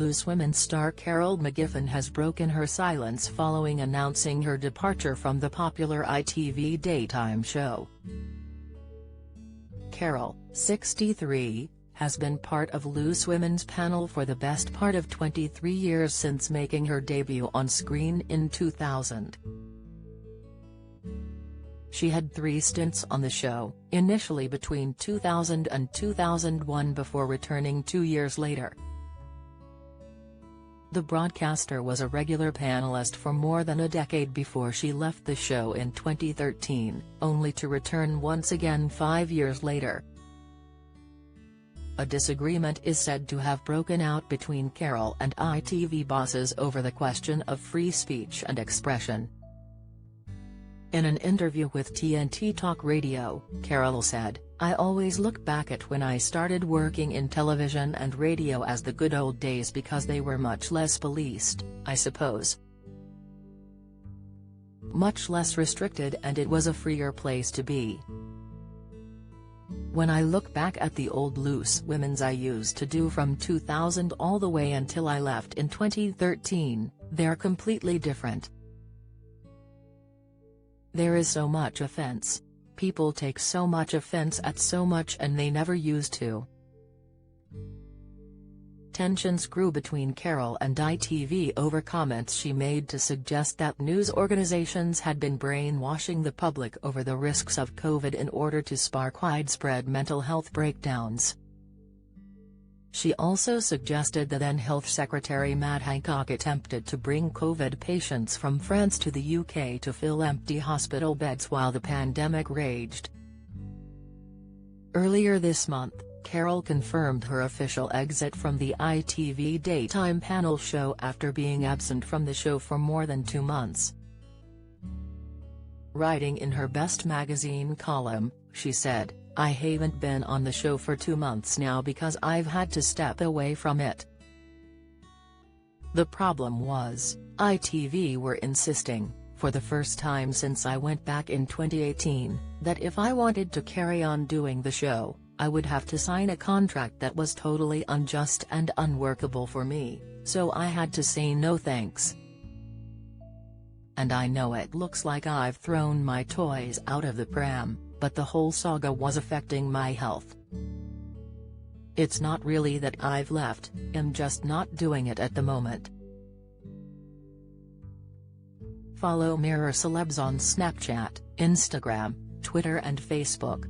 Loose Women star Carol McGiffin has broken her silence following announcing her departure from the popular ITV daytime show. Carol, 63, has been part of Loose Women's panel for the best part of 23 years since making her debut on screen in 2000. She had 3 stints on the show, initially between 2000 and 2001 before returning 2 years later. The broadcaster was a regular panelist for more than a decade before she left the show in 2013, only to return once again 5 years later. A disagreement is said to have broken out between Carol and ITV bosses over the question of free speech and expression. In an interview with TNT Talk Radio, Carol said, "I always look back at when I started working in television and radio as the good old days because they were much less policed, I suppose. Much less restricted, and it was a freer place to be. When I look back at the old Loose Women's I used to do from 2000 all the way until I left in 2013, they're completely different. There is so much offense. People take so much offense at so much, and they never used to." Tensions grew between Carol and ITV over comments she made to suggest that news organizations had been brainwashing the public over the risks of COVID in order to spark widespread mental health breakdowns. She also suggested that then Health Secretary Matt Hancock attempted to bring COVID patients from France to the UK to fill empty hospital beds while the pandemic raged. Earlier this month, Carol confirmed her official exit from the ITV daytime panel show after being absent from the show for more than 2 months. Writing in her Best magazine column, she said, "I haven't been on the show for 2 months now because I've had to step away from it. The problem was, ITV were insisting, for the first time since I went back in 2018, that if I wanted to carry on doing the show, I would have to sign a contract that was totally unjust and unworkable for me, so I had to say no thanks. And I know it looks like I've thrown my toys out of the pram, but the whole saga was affecting my health. It's not really that I've left, I'm just not doing it at the moment." Follow Mirror Celebs on Snapchat, Instagram, Twitter and Facebook.